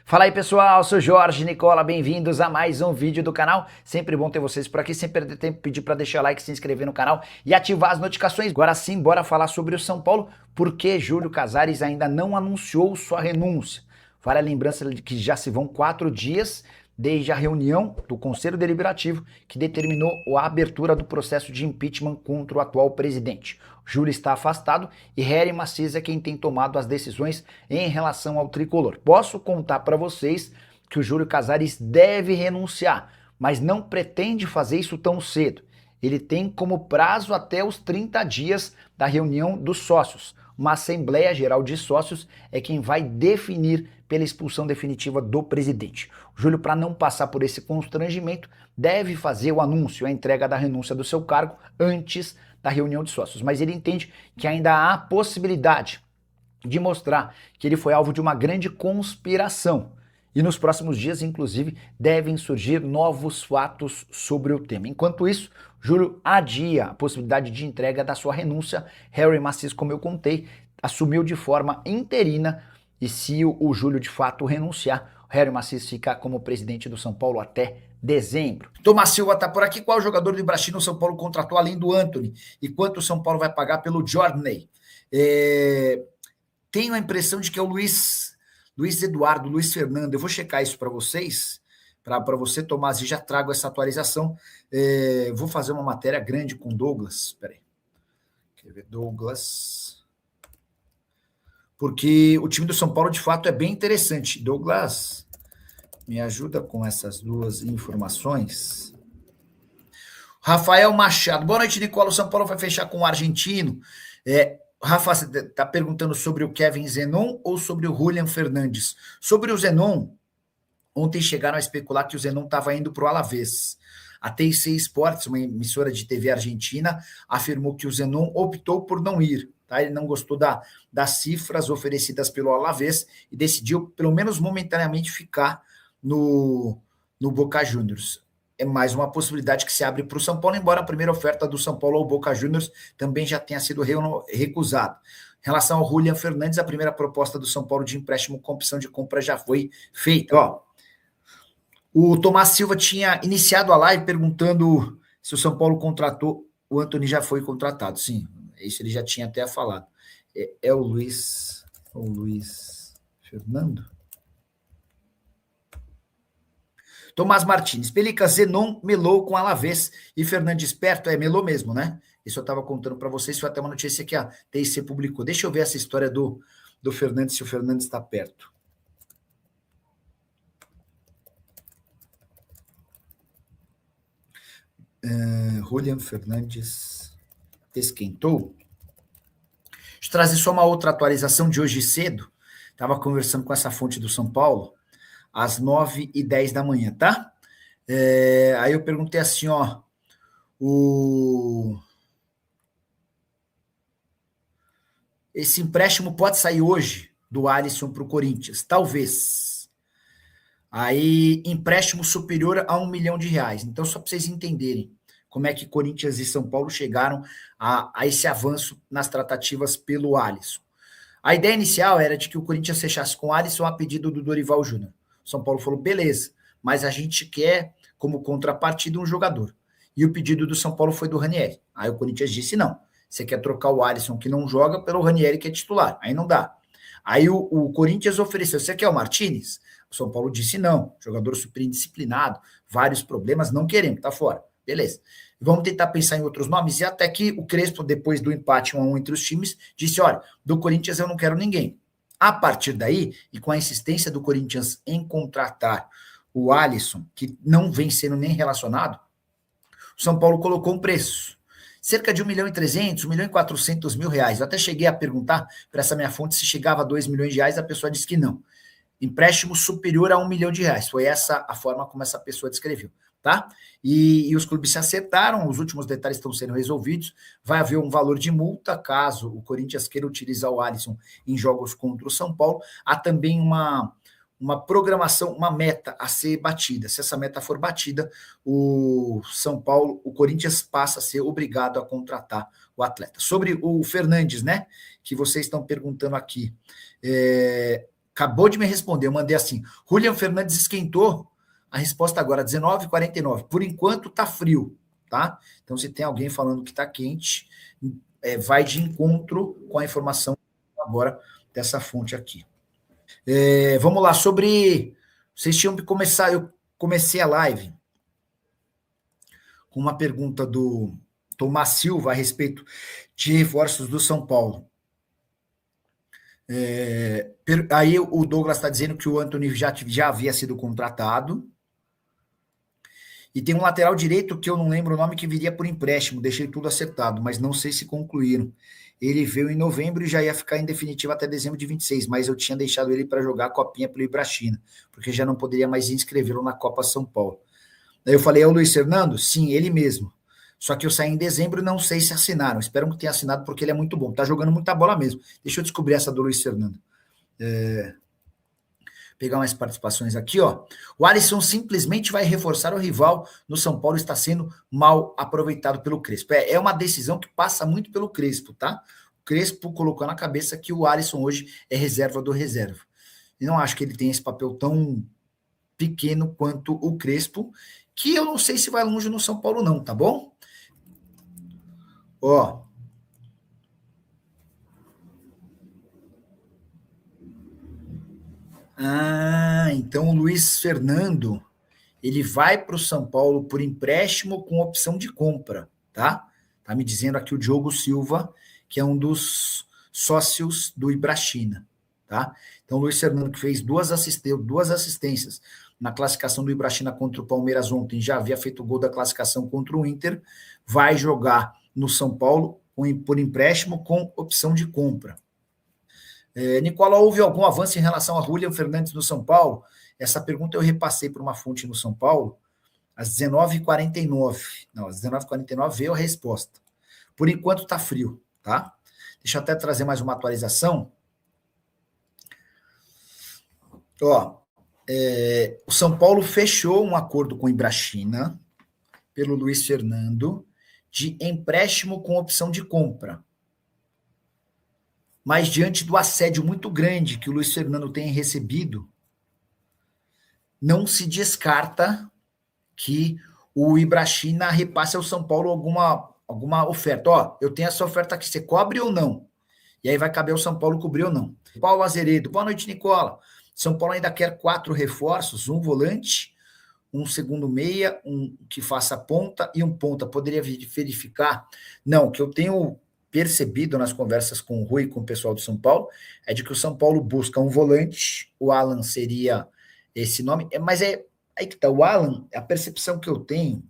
Fala aí pessoal, sou Jorge Nicola, bem-vindos a mais um vídeo do canal. Sempre bom ter vocês por aqui, sem perder tempo, pedir para deixar o like, se inscrever no canal e ativar as notificações. Agora sim, bora falar sobre o São Paulo, porque Júlio Casares ainda não anunciou sua renúncia. Vale a lembrança de que já se vão 4 dias desde a reunião do Conselho Deliberativo que determinou a abertura do processo de impeachment contra o atual presidente. Júlio está afastado e Harry Macias é quem tem tomado as decisões em relação ao tricolor. Posso contar para vocês que o Júlio Casares deve renunciar, mas não pretende fazer isso tão cedo. Ele tem como prazo até os 30 dias da reunião dos sócios. Uma Assembleia Geral de Sócios é quem vai definir pela expulsão definitiva do presidente. O Júlio, para não passar por esse constrangimento, deve fazer o anúncio, a entrega da renúncia do seu cargo antes da reunião de sócios. Mas ele entende que ainda há possibilidade de mostrar que ele foi alvo de uma grande conspiração. E nos próximos dias, inclusive, devem surgir novos fatos sobre o tema. Enquanto isso, Júlio adia a possibilidade de entrega da sua renúncia. Harry Macias, como eu contei, assumiu de forma interina e se o Júlio de fato renunciar, o Harry Macias fica como presidente do São Paulo até dezembro. Tomás Silva está por aqui. Qual jogador do Ibrachino o São Paulo contratou além do Antony? E quanto o São Paulo vai pagar pelo Jordan? Tenho a impressão de que é o Luiz Eduardo, Luiz Fernando. Eu vou checar isso para vocês, para você, Tomás, e já trago essa atualização. Vou fazer uma matéria grande com Douglas. Espera aí. Quer ver, Douglas? Porque o time do São Paulo, de fato, é bem interessante. Douglas, me ajuda com essas duas informações. Rafael Machado. Boa noite, Nicola. O São Paulo vai fechar com o argentino. Rafa, você está perguntando sobre o Kevin Zenon ou sobre o Julian Fernandes? Sobre o Zenon, ontem chegaram a especular que o Zenon estava indo para o Alavés. A TIC Sports, uma emissora de TV argentina, afirmou que o Zenon optou por não ir. Tá? Ele não gostou das cifras oferecidas pelo Alavés e decidiu, pelo menos momentaneamente, ficar no Boca Juniors. É mais uma possibilidade que se abre para o São Paulo, embora a primeira oferta do São Paulo ao Boca Juniors também já tenha sido recusada. Em relação ao Julian Fernandes, a primeira proposta do São Paulo de empréstimo com opção de compra já foi feita. O Tomás Silva tinha iniciado a live perguntando se o São Paulo contratou, o Antony já foi contratado. Sim, isso ele já tinha até falado. É o Luiz Fernando? Tomás Martins, Pelica, Zenon melou com Alavés e Fernandes perto, melou mesmo, né? Isso eu estava contando para vocês, foi até uma notícia que a TIC publicou. Deixa eu ver essa história do Fernandes, se o Fernandes está perto. Julian Fernandes esquentou. Deixa eu trazer só uma outra atualização de hoje cedo. Estava conversando com essa fonte do São Paulo, às 9h10 da manhã, tá? Aí eu perguntei assim, esse empréstimo pode sair hoje do Alisson para o Corinthians? Talvez. Aí, empréstimo superior a R$1 milhão. Então, só para vocês entenderem como é que Corinthians e São Paulo chegaram a esse avanço nas tratativas pelo Alisson. A ideia inicial era de que o Corinthians fechasse com o Alisson a pedido do Dorival Júnior. São Paulo falou, beleza, mas a gente quer, como contrapartida, um jogador. E o pedido do São Paulo foi do Ranieri. Aí o Corinthians disse, não, você quer trocar o Alisson, que não joga, pelo Ranieri, que é titular. Aí não dá. Aí o Corinthians ofereceu, você quer o Martínez? O São Paulo disse, não, jogador super indisciplinado, vários problemas, não queremos, tá fora. Beleza. Vamos tentar pensar em outros nomes, e até que o Crespo, depois do empate 1-1 entre os times, disse, olha, do Corinthians eu não quero ninguém. A partir daí, e com a insistência do Corinthians em contratar o Alisson, que não vem sendo nem relacionado, o São Paulo colocou um preço. Cerca de 1.300.000, 1.400.000 reais. Eu até cheguei a perguntar para essa minha fonte se chegava a 2 milhões de reais, a pessoa disse que não. Empréstimo superior a 1 milhão de reais. Foi essa a forma como essa pessoa descreveu. Tá? E os clubes se acertaram, os últimos detalhes estão sendo resolvidos, vai haver um valor de multa caso o Corinthians queira utilizar o Alisson em jogos contra o São Paulo. Há também uma programação, uma meta a ser batida. Se essa meta for batida, o São Paulo, o Corinthians passa a ser obrigado a contratar o atleta. Sobre o Fernandes, né, que vocês estão perguntando aqui, acabou de me responder, eu mandei assim, Julian Fernandes esquentou, a resposta agora, 19h49. Por enquanto tá frio, tá? Então, se tem alguém falando que tá quente, vai de encontro com a informação agora dessa fonte aqui. Vamos lá, sobre... Vocês tinham que começar, eu comecei a live com uma pergunta do Tomás Silva a respeito de reforços do São Paulo. Aí o Douglas está dizendo que o Antony já havia sido contratado. E tem um lateral direito que eu não lembro o nome que viria por empréstimo. Deixei tudo acertado, mas não sei se concluíram. Ele veio em novembro e já ia ficar em definitivo até dezembro de 26, mas eu tinha deixado ele para jogar a copinha pelo Ibrachina, porque já não poderia mais inscrevê-lo na Copa São Paulo. Daí eu falei, é o Luiz Fernando? Sim, ele mesmo. Só que eu saí em dezembro e não sei se assinaram. Espero que tenha assinado porque ele é muito bom. Tá jogando muita bola mesmo. Deixa eu descobrir essa do Luiz Fernando. Pegar umas participações aqui, ó. O Alisson simplesmente vai reforçar o rival no São Paulo, está sendo mal aproveitado pelo Crespo. É uma decisão que passa muito pelo Crespo, tá? O Crespo colocou na cabeça que o Alisson hoje é reserva do reserva. E não acho que ele tenha esse papel tão pequeno quanto o Crespo, que eu não sei se vai longe no São Paulo não, tá bom? Ó. Então o Luiz Fernando, ele vai para o São Paulo por empréstimo com opção de compra, tá? Tá me dizendo aqui o Diogo Silva, que é um dos sócios do Ibrachina, tá? Então o Luiz Fernando, que fez duas assistências na classificação do Ibrachina contra o Palmeiras ontem, já havia feito o gol da classificação contra o Inter, vai jogar no São Paulo por empréstimo com opção de compra. Nicola, houve algum avanço em relação a Julian Fernandes no São Paulo? Essa pergunta eu repassei para uma fonte no São Paulo, às 19h49. Não, às 19h49 veio a resposta. Por enquanto está frio, tá? Deixa eu até trazer mais uma atualização. Ó, o São Paulo fechou um acordo com o Ibrachina, pelo Luiz Fernando, de empréstimo com opção de compra. Mas diante do assédio muito grande que o Luiz Fernando tem recebido, não se descarta que o Ibrachina repasse ao São Paulo alguma oferta. Ó, eu tenho essa oferta aqui, você cobre ou não? E aí vai caber ao São Paulo cobrir ou não. Paulo Azeredo, boa noite, Nicola. São Paulo ainda quer 4 reforços, um volante, um segundo meia, um que faça ponta e um ponta. Poderia verificar? Não, o que eu tenho percebido nas conversas com o Rui e com o pessoal do São Paulo é de que o São Paulo busca um volante, o Alan seria esse nome, mas aí que tá, o Alan, a percepção que eu tenho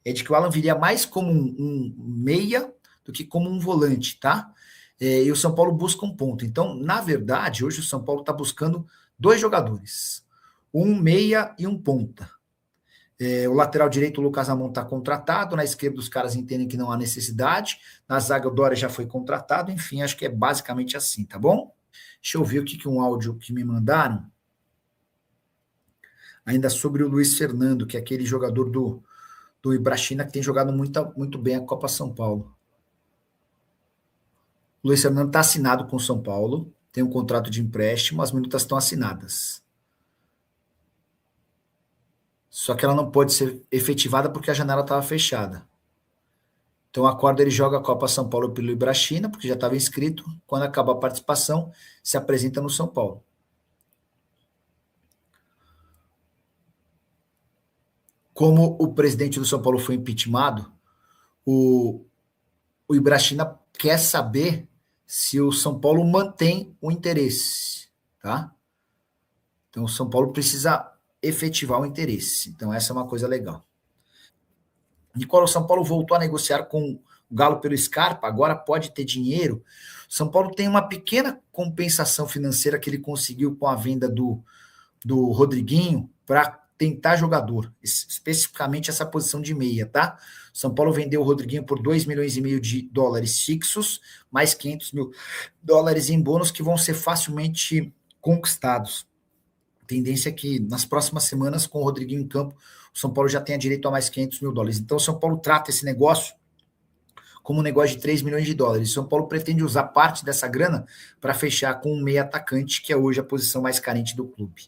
é de que o Alan viria mais como um meia do que como um volante, tá? E o São Paulo busca um ponto. Então, na verdade, hoje o São Paulo está buscando 2 jogadores, um meia e um ponta. O lateral direito, o Lucas Ramon, está contratado. Na esquerda, os caras entendem que não há necessidade. Na zaga, o Dória já foi contratado. Enfim, acho que é basicamente assim, tá bom? Deixa eu ver o que um áudio que me mandaram. Ainda sobre o Luiz Fernando, que é aquele jogador do Ibrachina que tem jogado muito bem a Copa São Paulo. O Luiz Fernando está assinado com o São Paulo, tem um contrato de empréstimo, as minutas estão assinadas. Só que ela não pode ser efetivada porque a janela estava fechada. Então, acorda, ele joga a Copa São Paulo pelo Ibrachina, porque já estava inscrito. Quando acaba a participação, se apresenta no São Paulo. Como o presidente do São Paulo foi impeachmentado, o Ibrachina quer saber se o São Paulo mantém o interesse, tá? Então, o São Paulo precisa efetivar o interesse. Então, essa é uma coisa legal. Nicola, o São Paulo voltou a negociar com o Galo pelo Scarpa, agora pode ter dinheiro. O São Paulo tem uma pequena compensação financeira que ele conseguiu com a venda do Rodriguinho para tentar jogador, especificamente essa posição de meia, tá? São Paulo vendeu o Rodriguinho por 2,5 milhões de dólares fixos, mais 500 mil dólares em bônus que vão ser facilmente conquistados. A tendência é que nas próximas semanas, com o Rodriguinho em campo, o São Paulo já tenha direito a mais 500 mil dólares. Então, o São Paulo trata esse negócio como um negócio de 3 milhões de dólares. São Paulo pretende usar parte dessa grana para fechar com um meia atacante, que é hoje a posição mais carente do clube.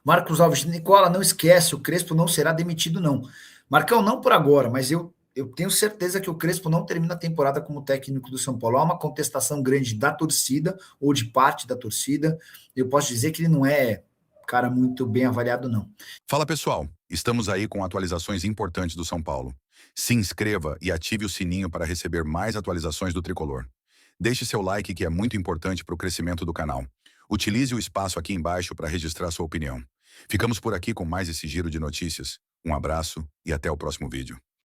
Marcos Alves, Nicola, não esquece, o Crespo não será demitido, não. Marcão, não por agora, mas eu tenho certeza que o Crespo não termina a temporada como técnico do São Paulo. Há uma contestação grande da torcida, ou de parte da torcida. Eu posso dizer que ele não é cara muito bem avaliado, não. Fala pessoal, estamos aí com atualizações importantes do São Paulo. Se inscreva e ative o sininho para receber mais atualizações do Tricolor. Deixe seu like que é muito importante para o crescimento do canal. Utilize o espaço aqui embaixo para registrar sua opinião. Ficamos por aqui com mais esse giro de notícias. Um abraço e até o próximo vídeo.